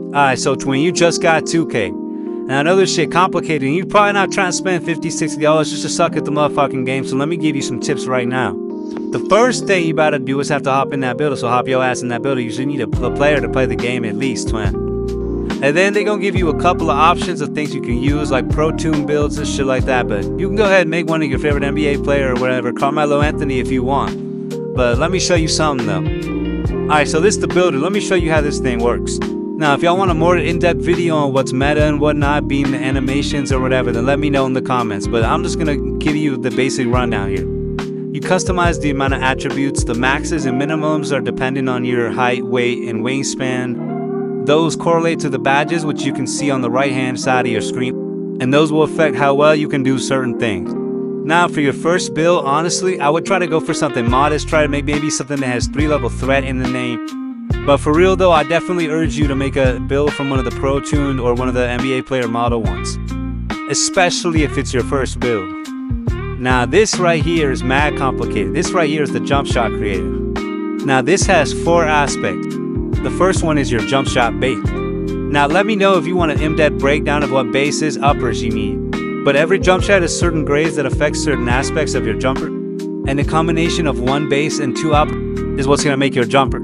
Alright, so when you just got 2K, and I know this shit complicated, and you're probably not trying to spend $50, $60 just to suck at the motherfucking game, so let me give you some tips right now. The first thing you gotta do is have to hop in that builder, so hop your ass in that builder. You should need a player to play the game at least, twin. And then they're gonna give you a couple of options of things you can use, like Pro Tune builds and shit like that, but you can go ahead and make one of your favorite NBA player or whatever, Carmelo Anthony if you want. But let me show you something though. Alright, so this is the builder. Let me show you how this thing works. Now, if y'all want a more in-depth video on what's meta and whatnot, being the animations or whatever, then let me know in the comments. But I'm just gonna give you the basic rundown here. You customize the amount of attributes. The maxes and minimums are dependent on your height, weight, and wingspan. Those correlate to the badges, which you can see on the right-hand side of your screen. And those will affect how well you can do certain things. Now, for your first build, honestly, I would try to go for something modest. Try to make maybe something that has 3-level threat in the name. But for real though, I definitely urge you to make a build from one of the Pro Tuned or one of the NBA player model ones. Especially if it's your first build. Now this right here is mad complicated. This right here is the jump shot creator. Now this has 4 aspects. The first one is your jump shot base. Now let me know if you want an in-depth breakdown of what bases, uppers you need. But every jump shot has certain grades that affect certain aspects of your jumper. And the combination of 1 base and 2 uppers is what's going to make your jumper.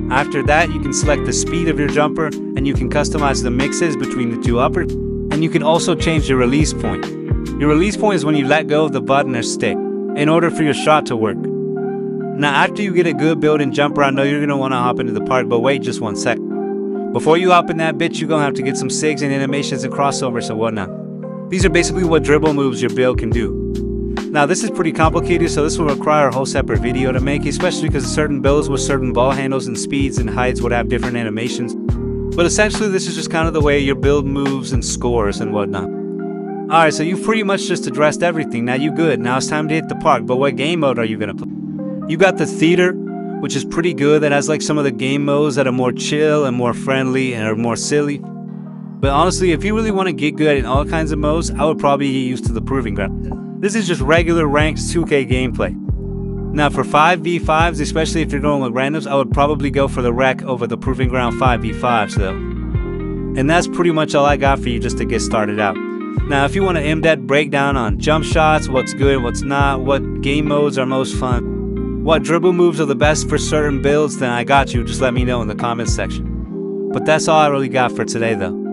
After that, you can select the speed of your jumper, and you can customize the mixes between the 2 uppers, and you can also change your release point. Your release point is when you let go of the button or stick, in order for your shot to work. Now after you get a good built-in jumper, I know you're going to want to hop into the park, but wait just 1 sec. Before you hop in that bitch, you're going to have to get some SIGs and animations and crossovers and whatnot. These are basically what dribble moves your build can do. Now this is pretty complicated, so this will require a whole separate video to make, especially because certain builds with certain ball handles and speeds and heights would have different animations. But essentially this is just kind of the way your build moves and scores and whatnot. Alright, so you've pretty much just addressed everything. Now you good. Now it's time to hit the park. But what game mode are you gonna play? You got the theater, which is pretty good. That has like some of the game modes that are more chill and more friendly and are more silly. But honestly, if you really want to get good in all kinds of modes, I would probably get used to the Proving Ground. This is just regular ranked 2K gameplay. Now for 5v5s, especially if you're going with randoms, I would probably go for the Rec over the Proving Ground 5v5s though. And that's pretty much all I got for you just to get started out. Now if you want an in-depth breakdown on jump shots, what's good, what's not, what game modes are most fun, what dribble moves are the best for certain builds, then I got you. Just let me know in the comments section. But that's all I really got for today though.